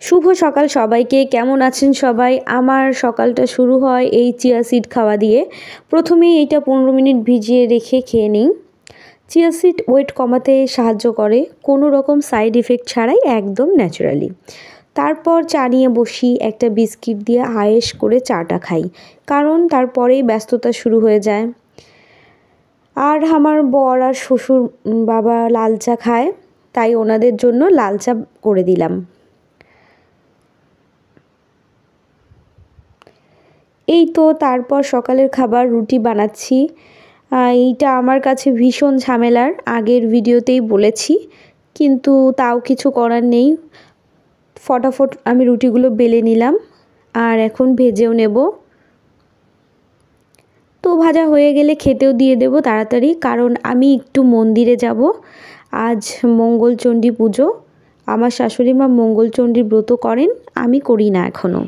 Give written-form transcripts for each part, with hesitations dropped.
শুভ সকাল সবাইকে। কেমন আছেন সবাই? আমার সকালটা শুরু হয় এই চিয়া সিড খাওয়া দিয়ে। প্রথমেই এইটা 15 মিনিট ভিজিয়ে রেখে খেয়ে নিই। চিয়া সিড ওয়েট কমাতে সাহায্য করে, কোনো রকম সাইড ইফেক্ট ছাড়াই, একদম ন্যাচারালি। তারপর চা নিয়ে বসি, একটা বিস্কিট দিয়ে আয়েশ করে চাটা খাই, কারণ তারপরেই ব্যস্ততা শুরু হয়ে যায়। আর আমার বর আর শ্বশুর বাবা লাল চা খায়, তাই ওনাদের জন্য লাল চা করে দিলাম। এই তো তারপর সকালের খাবার রুটি বানাচ্ছি। এইটা আমার কাছে ভীষণ ঝামেলার, আগের ভিডিওতেই বলেছি, কিন্তু তাও কিছু করার নেই। ফটাফট আমি রুটিগুলো বেলে নিলাম আর এখন ভেজেও নেব। তো ভাজা হয়ে গেলে খেতেও দিয়ে দেব তাড়াতাড়ি, কারণ আমি একটু মন্দিরে যাব। আজ মঙ্গলচণ্ডী পুজো। আমার শাশুড়ি মা মঙ্গলচণ্ডীর ব্রত করেন, আমি করি না এখনও।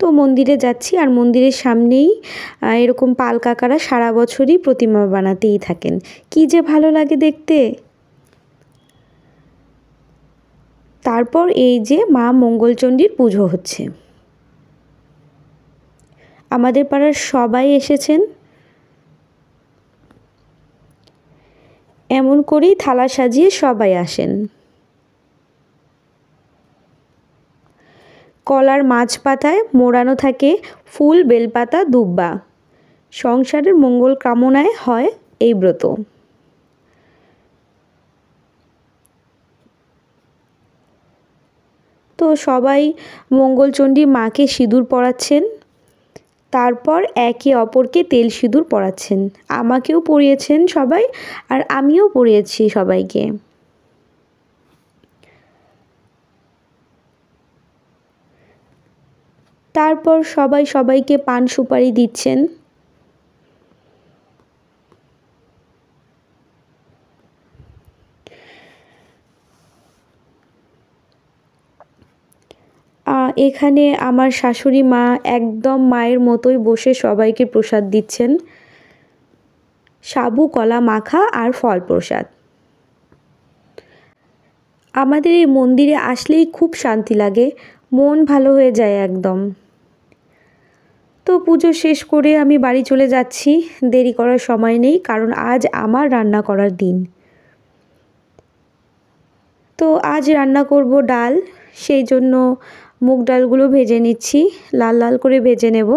তো মন্দিরে যাচ্ছি, আর মন্দিরের সামনেই এরকম পাল কাকারা সারা বছরই প্রতিমা বানাতেই থাকেন, কি যে ভালো লাগে দেখতে। তারপর এই যে মা মঙ্গলচণ্ডীর পুজো হচ্ছে, আমাদের পাড়ার সবাই এসেছেন। এমন করেই থালা সাজিয়ে সবাই আসেন। কলার মাছ পাতায় মোড়ানো থাকে ফুল, বেলপাতা, দুব্বা। সংসারের মঙ্গল কামনায় হয় এই ব্রত। তো সবাই মঙ্গলচণ্ডী মাকে সিঁদুর পরাচ্ছেন, তারপর একে অপরকে তেল সিঁদুর পরাচ্ছেন। আমাকেও পরিয়েছেন সবাই, আর আমিও পরিয়েছি সবাইকে। তারপর সবাই সবাইকে পান সুপারি দিচ্ছেন। এখানে আমার শাশুড়ি মা একদম মায়ের মতোই বসে সবাইকে প্রসাদ দিচ্ছেন, সাবু কলা মাখা আর ফল প্রসাদ। আমাদের এই মন্দিরে আসলেই খুব শান্তি লাগে, মন ভালো হয়ে যায় একদম। তো পুজো শেষ করে আমি বাড়ি চলে যাচ্ছি, দেরি করার সময় নেই, কারণ আজ আমার রান্না করার দিন। তো আজ রান্না করব ডাল, সেই জন্য মুগ ডালগুলো ভেজে নিচ্ছি, লাল লাল করে ভেজে নেব।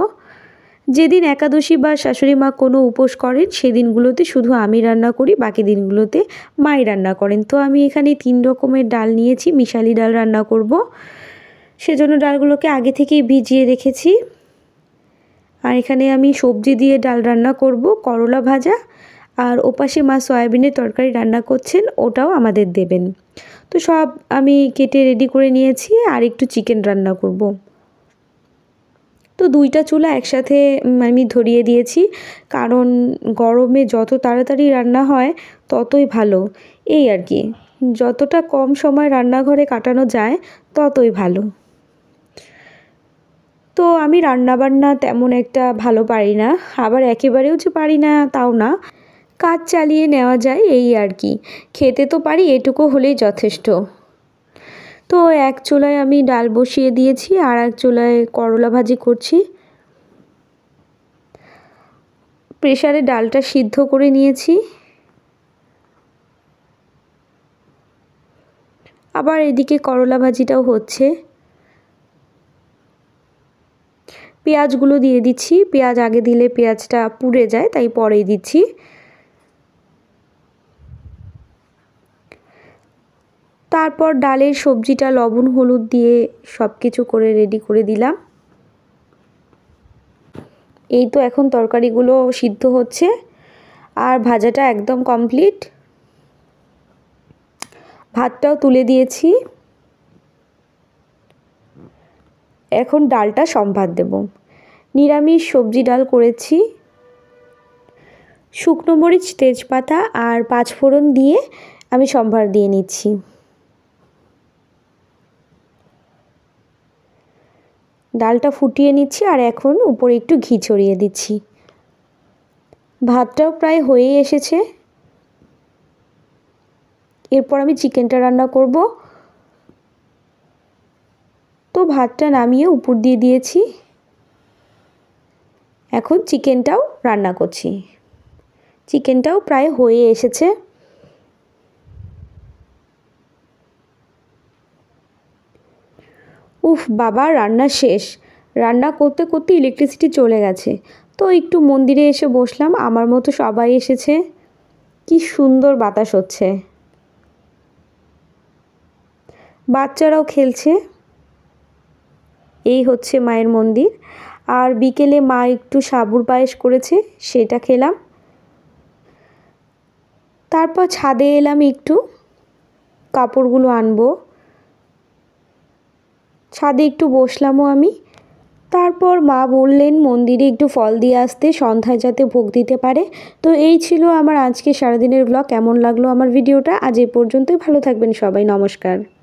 যেদিন একাদশী বা শাশুড়ি মা কোনো উপোস করেন সেদিনগুলোতে শুধু আমি রান্না করি, বাকি দিনগুলোতে মাই রান্না করেন। তো আমি এখানে 3 রকমের ডাল নিয়েছি, মিশালি ডাল রান্না করব, সেজন্য ডালগুলোকে আগে থেকেই ভিজিয়ে রেখেছি। আর এখানে আমি সবজি দিয়ে ডাল রান্না করব, করলা ভাজা, আর ওপাশে মা সয়াবিনের তরকারি রান্না করছেন, ওটাও আমাদের দেবেন। তো সব আমি কেটে রেডি করে নিয়েছি, আর একটু চিকেন রান্না করব। তো 2টা চুলা একসাথে আমি ধরিয়ে দিয়েছি, কারণ গরমে যত তাড়াতাড়ি রান্না হয় ততই ভালো। এই আর কি, যতটা কম সময় রান্নাঘরে কাটানো যায় ততই ভালো। তো আমি রান্নাবান্না তেমন একটা ভালো পারি না, আবার একেবারেও যে পারি না তাও না, কাজ চালিয়ে নেওয়া যায় এই আর কি। খেতে তো পারি, এটুকু হলেই যথেষ্ট। তো এক চুলায় আমি ডাল বসিয়ে দিয়েছি, আর এক চুলায় করলা ভাজি করছি। প্রেসারে ডালটা সিদ্ধ করে নিয়েছি, আবার এদিকে করলা ভাজিটাও হচ্ছে। পেঁয়াজগুলো দিয়ে দিচ্ছি, পেঁয়াজ আগে দিলে পেঁয়াজটা পুড়ে যায়, তাই পরেই দিচ্ছি। তারপর ডালের সবজিটা লবণ হলুদ দিয়ে সব কিছু করে রেডি করে দিলাম। এই তো এখন তরকারিগুলো সিদ্ধ হচ্ছে, আর ভাজাটা একদম কমপ্লিট। ভাতটাও তুলে দিয়েছি, এখন ডালটা সম্ভার দেব। নিরামিষ সবজি ডাল করেছি, শুকনো মরিচ, তেজপাতা আর 5 ফোড়ন দিয়ে আমি সম্ভার দিয়ে নিচ্ছি। ডালটা ফুটিয়ে নিচ্ছি, আর এখন উপরে একটু ঘি ছড়িয়ে দিচ্ছি। ভাতটাও প্রায় হয়েই এসেছে। এরপর আমি চিকেনটা রান্না করব। তো ভাতটা নামিয়ে উপর দিয়ে দিয়েছি, এখন চিকেনটাও রান্না করছি। চিকেনটাও প্রায় হয়ে এসেছে। উফ বাবা, রান্না শেষ। রান্না করতে করতে ইলেকট্রিসিটি চলে গেছে। তো একটু মন্দিরে এসে বসলাম, আমার মতো সবাই এসেছে। কি সুন্দর বাতাস হচ্ছে, বাচ্চারাও খেলছে। এই হচ্ছে মায়ের মন্দির। আর বিকেলে মা একটু সাবুর পায়েস করেছে, সেটা খেলাম। তারপর ছাদে এলাম, একটু কাপড়গুলো আনবো। ছাদে একটু বসলামও আমি। তারপর মা বললেন মন্দিরে একটু ফল দিয়ে আসতে, সন্ধ্যায় যাতে ভোগ দিতে পারে। তো এই ছিল আমার আজকে সারাদিনের ব্লগ। কেমন লাগলো আমার ভিডিওটা? আজ এই পর্যন্তই। ভালো থাকবেন সবাই, নমস্কার।